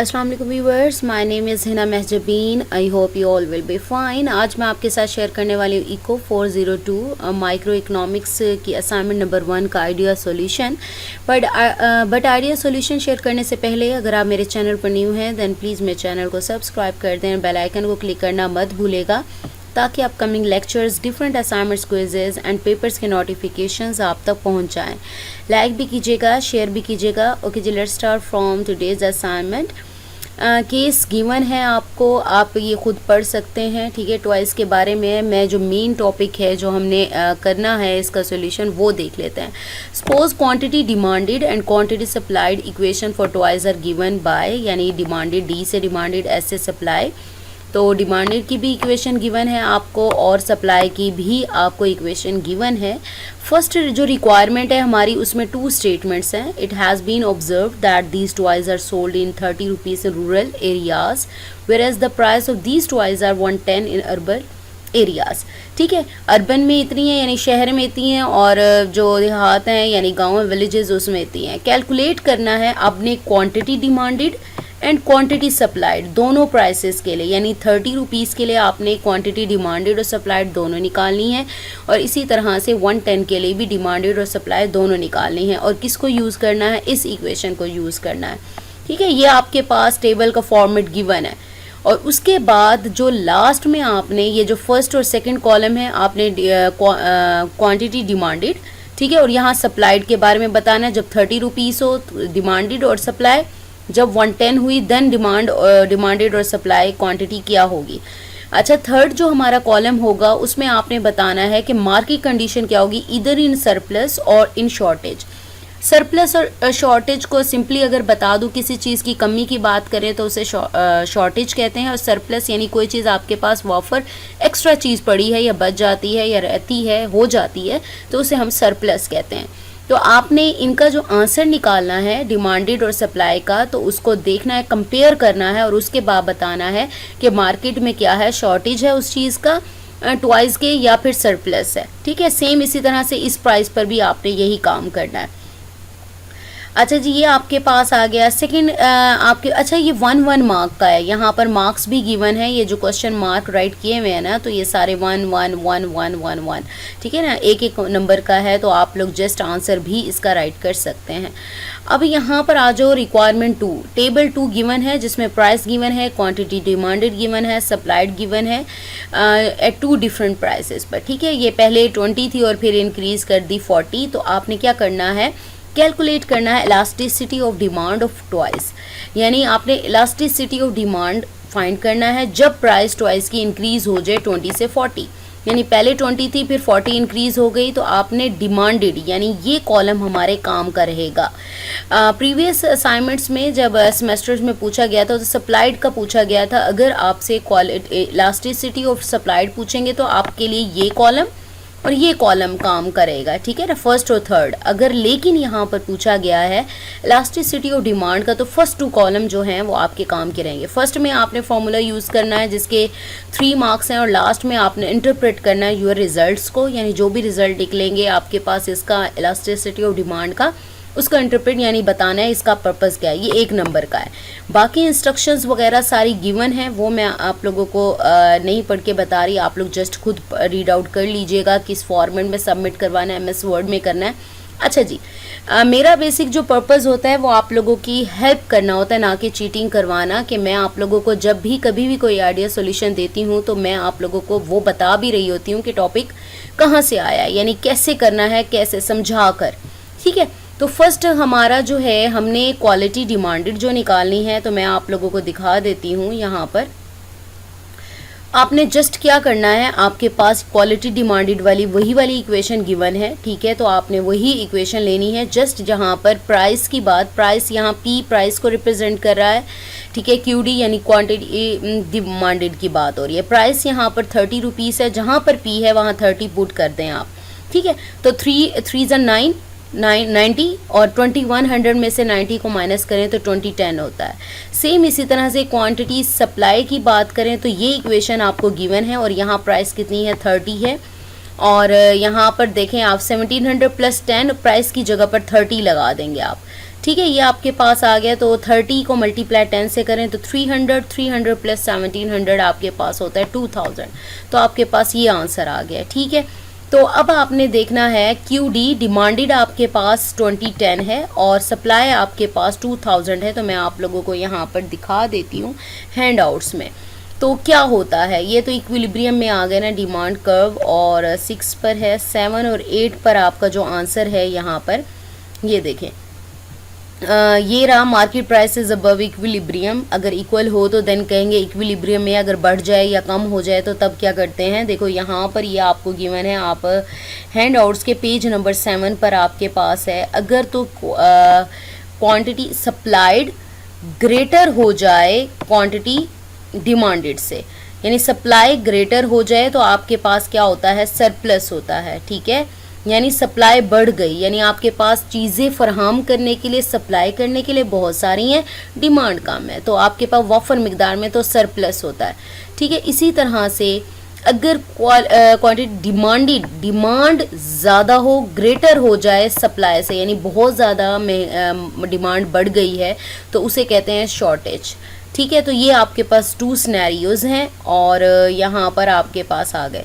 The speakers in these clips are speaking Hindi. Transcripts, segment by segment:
अस्सलाम वालेकुम viewers, my name is Hina Mahjabeen. I hope you all will be fine. आज मैं आपके साथ शेयर करने वाली हूँ इको 402 माइक्रो इकोनॉमिक्स की असाइनमेंट नंबर 1 का idea solution. But idea solution share करने से पहले अगर आप मेरे चैनल पर न्यू हैं देन प्लीज़ मेरे चैनल को सब्सक्राइब कर दें, बेल आइकन को क्लिक करना मत भूलेगा ताकि upcoming lectures, different assignments, quizzes and papers के नोटिफिकेशंस आप तक पहुंच जाएं। लाइक भी कीजिएगा, शेयर भी कीजिएगा। Okay ji, let's start from today's assignment. Case given है आपको, आप ये खुद पढ़ सकते हैं, ठीक है। ट्वाइस के बारे में मैं जो मेन टॉपिक है जो हमने करना है इसका सॉल्यूशन वो देख लेते हैं। Suppose quantity demanded and quantity supplied equation for toys are given by, यानी डिमांडेड डी से डिमांडेड एस से सप्लाई। तो डिमांडेड की भी इक्वेशन गिवन है आपको और सप्लाई की भी आपको इक्वेशन गिवन है। फर्स्ट जो रिक्वायरमेंट है हमारी उसमें 2 स्टेटमेंट्स हैं। It has been observe that these toys are sold in 30 rupees in rural areas where as the price of these toys are 110 in urban areas. ठीक है, अर्बन में इतनी है यानी शहर में इतनी है और जो देहात हैं यानी गाँव विलेजेस उसमें इतनी है। कैलकुलेट करना है आपने quantity demanded and quantity supplied दोनों प्राइसेस के लिए, यानी 30 रुपीज़ के लिए आपने क्वांटिटी डिमांडेड और सप्लाइड दोनों निकालनी है और इसी तरह से 110 के लिए भी डिमांडेड और सप्लाई दोनों निकालनी है। और किसको यूज़ करना है? इस इक्वेशन को यूज़ करना है। ठीक है, ये आपके पास टेबल का फॉर्मेट गिवन है। और उसके बाद जो लास्ट में आपने ये जो फर्स्ट और सेकेंड कॉलम है आपने क्वान्टिटी डिमांडेड, ठीक है, और यहाँ सप्लाइड के बारे में बताना है। जब 30 रुपीज़ हो डिमांडेड और सप्लाई, जब 110 हुई देन डिमांडेड और सप्लाई क्वांटिटी क्या होगी। अच्छा, थर्ड जो हमारा कॉलम होगा उसमें आपने बताना है कि मार्केट कंडीशन क्या होगी, इधर इन सरप्लस और इन शॉर्टेज। सरप्लस और शॉर्टेज को सिंपली अगर बता दूं, किसी चीज़ की कमी की बात करें तो उसे शॉर्टेज कहते हैं, और सरप्लस यानी कोई चीज़ आपके पास वाफर एक्स्ट्रा चीज़ पड़ी है या बच जाती है या रहती है, हो जाती है, तो उसे हम सरप्लस कहते हैं। तो आपने इनका जो आंसर निकालना है डिमांडेड और सप्लाई का, तो उसको देखना है, कंपेयर करना है और उसके बाद बताना है कि मार्केट में क्या है, शॉर्टेज है उस चीज़ का ट्वाइस के या फिर सरप्लस है। ठीक है, सेम इसी तरह से इस प्राइस पर भी आपने यही काम करना है। अच्छा जी, ये आपके पास आ गया सेकंड आपके। अच्छा, ये 1 मार्क का है, यहाँ पर मार्क्स भी गिवन है। ये जो क्वेश्चन मार्क राइट किए हुए हैं ना, तो ये सारे 1 1 1 1 1 1, ठीक है ना, एक एक नंबर का है। तो आप लोग जस्ट आंसर भी इसका राइट कर सकते हैं। अब यहाँ पर आ जाओ, रिक्वायरमेंट 2 टेबल 2 गिवन है जिसमें प्राइस गिवन है, क्वांटिटी डिमांडेड गिवन है, सप्लाइड गिवन है एट 2 डिफरेंट प्राइसेस पर। ठीक है, ये पहले 20 थी और फिर इंक्रीज कर दी 40। तो आपने क्या करना है, कैलकुलेट करना है elasticity of demand of twice, यानी आपने इलास्टिसिटी ऑफ डिमांड फाइंड करना है जब प्राइस ट्वाइस की इंक्रीज हो जाए 20 से 40, यानी पहले 20 थी फिर 40 इंक्रीज हो गई, तो आपने डिमांडेड यानी ये कॉलम हमारे काम का रहेगा। प्रीवियस असाइनमेंट्स में जब सेमेस्टर्स में पूछा गया था तो सप्लाइड का पूछा गया था। अगर आपसे इलास्टिसिटी ऑफ सप्लाइड पूछेंगे तो आपके लिए ये कॉलम और ये कॉलम काम करेगा, ठीक है ना, फर्स्ट और थर्ड। अगर लेकिन यहाँ पर पूछा गया है इलास्टिसिटी ऑफ डिमांड का, तो फर्स्ट 2 कॉलम जो हैं वो आपके काम के रहेंगे। फर्स्ट में आपने फॉर्मूला यूज़ करना है जिसके 3 मार्क्स हैं और लास्ट में आपने इंटरप्रेट करना है यूर रिजल्ट्स को, यानी जो भी रिजल्ट निकलेंगे आपके पास इसका इलास्टिसिटी ऑफ डिमांड का, उसका इंटरप्रेट यानी बताना है इसका पर्पस क्या है। ये 1 नंबर का है। बाकी इंस्ट्रक्शंस वगैरह सारी गिवन है, वो मैं आप लोगों को नहीं पढ़ के बता रही, आप लोग जस्ट खुद रीड आउट कर लीजिएगा किस फॉर्मेट में सबमिट करवाना है, MS वर्ड में करना है। अच्छा जी, मेरा बेसिक जो पर्पस होता है वो आप लोगों की हेल्प करना होता है, ना कि चीटिंग करवाना। कि मैं आप लोगों को जब भी कभी भी कोई आइडिया सॉल्यूशन देती हूँ तो मैं आप लोगों को वो बता भी रही होती हूँ कि टॉपिक कहाँ से आया है, यानी कैसे करना है, कैसे समझा कर। ठीक है, तो फर्स्ट हमारा जो है हमने क्वालिटी डिमांडेड जो निकालनी है, तो मैं आप लोगों को दिखा देती हूँ। यहाँ पर आपने जस्ट क्या करना है, आपके पास क्वालिटी डिमांडेड वाली वही वाली इक्वेशन गिवन है, ठीक है, तो आपने वही इक्वेशन लेनी है। जस्ट जहाँ पर प्राइस की बात, प्राइस यहाँ P प्राइस को रिप्रेजेंट कर रहा है, ठीक है, QD यानी क्वांटिटी डिमांडेड की बात हो रही है। प्राइस यहाँ पर 30 रुपीज़ है, जहाँ पर P है वहाँ 30 पुट कर दें आप। ठीक है, तो 3 9 90 और 2100 में से 90 को माइनस करें तो 2010 होता है। सेम इसी तरह से क्वांटिटी सप्लाई की बात करें तो ये इक्वेशन आपको गिवन है और यहाँ प्राइस कितनी है, 30 है। और यहाँ पर देखें आप 1700 + 10 प्राइस की जगह पर 30 लगा देंगे आप। ठीक है, ये आपके पास आ गया। तो 30 को मल्टीप्लाई 10 से करें तो 300, 300 प्लस 1700 आपके पास होता है 2000। तो आपके पास ये आंसर आ गया। ठीक है, तो अब आपने देखना है QD डिमांडेड आपके पास 2010 है और सप्लाई आपके पास 2000 है। तो मैं आप लोगों को यहाँ पर दिखा देती हूँ हैंड आउट्स में। तो क्या होता है, ये तो इक्विलिब्रियम में आ गया ना डिमांड कर्व, और 6 पर है, 7 और 8 पर आपका जो आंसर है यहाँ पर ये देखें, ये रहा market price is above equilibrium. अगर इक्वल हो तो देन कहेंगे इक्विलिब्रियम में, अगर बढ़ जाए या कम हो जाए तो तब क्या करते हैं। देखो यहाँ पर ये आपको गिवन है, आप हैंड आउट्स के पेज नंबर 7 पर आपके पास है। अगर तो क्वांटिटी सप्लाइड ग्रेटर हो जाए क्वांटिटी डिमांडेड से, यानी सप्लाई ग्रेटर हो जाए तो आपके पास क्या होता है, सरप्लस होता है। ठीक है, यानी सप्लाई बढ़ गई, यानी आपके पास चीज़ें फराहम करने के लिए, सप्लाई करने के लिए बहुत सारी हैं, डिमांड कम है, तो आपके पास वफर मिकदार में तो सरप्लस होता है। ठीक है, इसी तरह से अगर क्वांटिटी डिमांड ज़्यादा हो, ग्रेटर हो जाए सप्लाई से, यानी बहुत ज़्यादा में डिमांड बढ़ गई है, तो उसे कहते हैं शॉर्टेज। ठीक है, तो ये आपके पास 2 सिनेरियोज़ हैं और यहाँ पर आपके पास आ गए।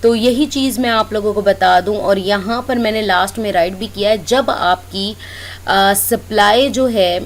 तो यही चीज़ मैं आप लोगों को बता दूं, और यहाँ पर मैंने लास्ट में राइट भी किया है, जब आपकी सप्लाई जो है,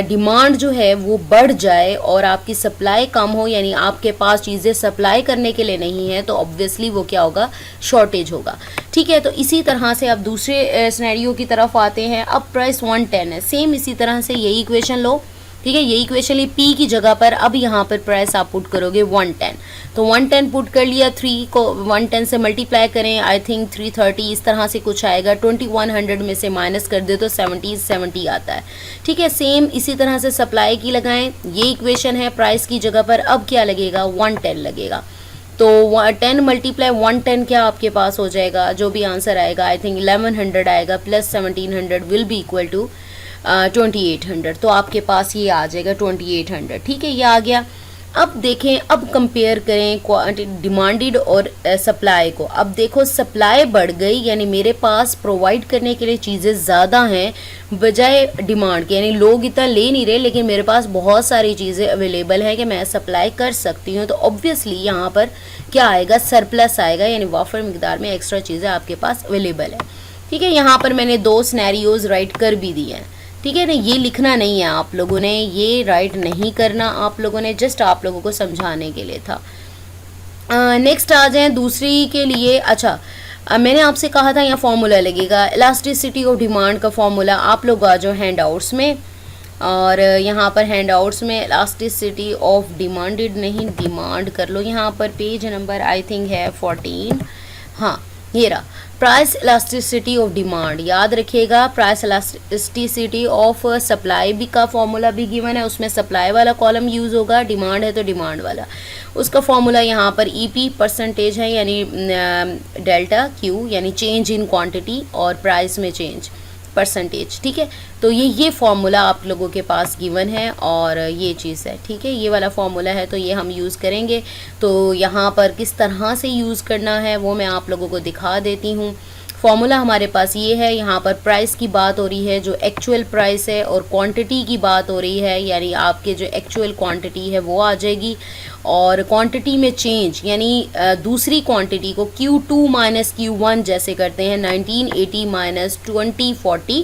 डिमांड जो है वो बढ़ जाए और आपकी सप्लाई कम हो, यानी आपके पास चीज़ें सप्लाई करने के लिए नहीं है, तो ऑब्वियसली वो क्या होगा, शॉर्टेज होगा। ठीक है, तो इसी तरह से अब दूसरे सिनेरियो की तरफ आते हैं। अब प्राइस 110 है, सेम इसी तरह से यही इक्वेशन लो। ठीक है, ये इक्वेशन ली P की जगह पर, अब यहाँ पर प्राइस आप पुट करोगे 110। तो 110 पुट कर लिया, 3 को 110 से मल्टीप्लाई करें, आई थिंक 330 इस तरह से कुछ आएगा। 2100 में से माइनस कर दे तो 70 आता है। ठीक है, सेम इसी तरह से सप्लाई की लगाएं, ये इक्वेशन है प्राइस की जगह पर, अब क्या लगेगा, 110 लगेगा। तो 10 मल्टीप्लाई 110 क्या आपके पास हो जाएगा, जो भी आंसर आएगा आई थिंक 1100 आएगा, plus 1700 will be equal to 2800। तो आपके पास ये आ जाएगा 2800। ठीक है, ये आ गया। अब देखें, अब कंपेयर करें क्वांटिटी डिमांडेड और सप्लाई को। अब देखो सप्लाई बढ़ गई, यानी मेरे पास प्रोवाइड करने के लिए चीज़ें ज़्यादा हैं बजाय डिमांड के, यानी लोग इतना ले नहीं रहे, लेकिन मेरे पास बहुत सारी चीज़ें अवेलेबल हैं कि मैं सप्लाई कर सकती हूँ। तो ऑब्वियसली यहाँ पर क्या आएगा, सरप्लस आएगा, यानी वाफर मिकदार में एक्स्ट्रा चीज़ें आपके पास अवेलेबल है। ठीक है, यहाँ पर मैंने 2 सिनेरियोज राइट कर भी दिए हैं। ठीक है ना, ये लिखना नहीं है आप लोगों ने, ये राइट नहीं करना आप लोगों ने, जस्ट आप लोगों को समझाने के लिए था। नेक्स्ट आ जाएं दूसरी के लिए। अच्छा, मैंने आपसे कहा था यहाँ फॉर्मूला लगेगा, इलास्टिसिटी ऑफ डिमांड का फॉर्मूला। आप लोग आ जाओ हैंड आउट्स में, और यहाँ पर हैंड आउट्स में इलास्टिसिटी ऑफ डिमांडेड नहीं, डिमांड कर लो। यहाँ पर पेज नंबर आई थिंक है 14, हाँ ये रहा, प्राइस इलास्टिसिटी ऑफ डिमांड। याद रखिएगा, प्राइस इलास्टिसिटी ऑफ सप्लाई भी का फॉर्मूला भी गिवन है, उसमें सप्लाई वाला कॉलम यूज़ होगा, डिमांड है तो डिमांड वाला। उसका फॉर्मूला यहाँ पर EP परसेंटेज है, यानी डेल्टा Q, यानी चेंज इन क्वांटिटी, और प्राइस में चेंज परसेंटेज। ठीक है, तो ये फॉर्मूला आप लोगों के पास गिवन है और ये चीज़ है। ठीक है, ये वाला फॉर्मूला है, तो ये हम यूज़ करेंगे। तो यहाँ पर किस तरह से यूज़ करना है वो मैं आप लोगों को दिखा देती हूँ। फॉर्मूला हमारे पास ये है, यहाँ पर प्राइस की बात हो रही है जो एक्चुअल प्राइस है, और क्वांटिटी की बात हो रही है, यानी आपके जो एक्चुअल क्वांटिटी है वो आ जाएगी, और क्वांटिटी में चेंज यानी दूसरी क्वांटिटी को Q2 माइनस Q1 जैसे करते हैं, 1980 माइनस 2040,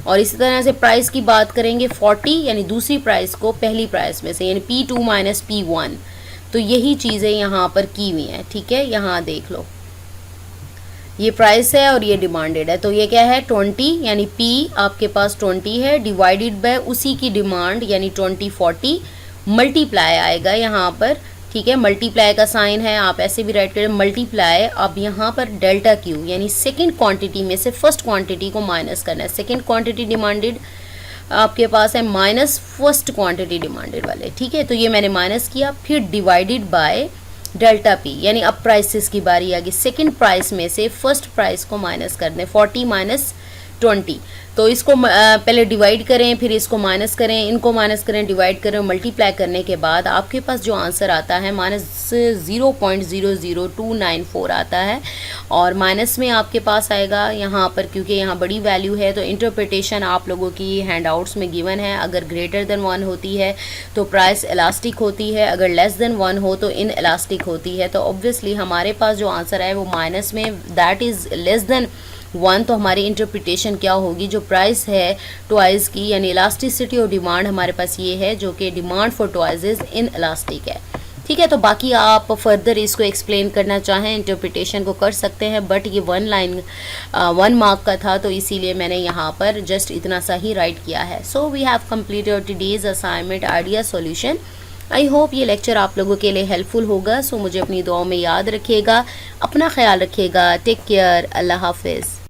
और इसी तरह से प्राइस की बात करेंगे 40, यानी दूसरी प्राइस को पहली प्राइस में से, यानी P2 माइनस P1। तो यही चीज़ें यहाँ पर की हुई हैं। ठीक है, यहाँ देख लो, ये प्राइस है और ये डिमांडेड है, तो ये क्या है 20, यानी P आपके पास 20 है, डिवाइडेड बाय उसी की डिमांड यानी 2040, मल्टीप्लाई आएगा यहाँ पर। ठीक है, मल्टीप्लाई का साइन है, आप ऐसे भी राइट करें मल्टीप्लाई। अब यहाँ पर डेल्टा Q, यानी सेकंड क्वांटिटी में से फर्स्ट क्वांटिटी को माइनस करना है। सेकंड क्वांटिटी डिमांडेड आपके पास है माइनस फर्स्ट क्वांटिटी डिमांडेड वाले। ठीक है, तो ये मैंने माइनस किया, फिर डिवाइडेड बाय डेल्टा P, यानी अब प्राइसेस की बारी आ गई। सेकंड प्राइस में से फर्स्ट प्राइस को माइनस कर दें, 40 माइनस 20। तो इसको पहले डिवाइड करें, फिर इसको माइनस करें, इनको माइनस करें, डिवाइड करें, मल्टीप्लाई करने के बाद आपके पास जो आंसर आता है -0.00294 आता है। और माइनस में आपके पास आएगा यहाँ पर, क्योंकि यहाँ बड़ी वैल्यू है तो इंटरप्रिटेशन आप लोगों की हैंडआउट्स में गिवन है। अगर ग्रेटर देन 1 होती है तो प्राइस इलास्टिक होती है, अगर लेस देन 1 हो तो इन इलास्टिक होती है। तो ऑब्वियसली हमारे पास जो आंसर है वो माइनस में, दैट इज़ लेस देन 1। तो हमारी इंटरप्रिटेशन क्या होगी, जो प्राइस है टॉयज़ की, यानी इलास्टिसिटी और डिमांड हमारे पास ये है, जो कि demand for toys is in elastic है। ठीक है, तो बाकी आप फर्दर इसको एक्सप्लेन करना चाहें, इंटरप्रिटेशन को कर सकते हैं, बट ये 1 मार्क का था तो इसीलिए मैंने यहाँ पर जस्ट इतना सा ही राइट किया है। So we have completed today's assignment idea solution. I hope ये लेक्चर आप लोगों के लिए हेल्पफुल होगा। सो मुझे अपनी दुआओं में याद रखिएगा, अपना ख्याल रखिएगा। टेक केयर, अल्लाह हाफिज़।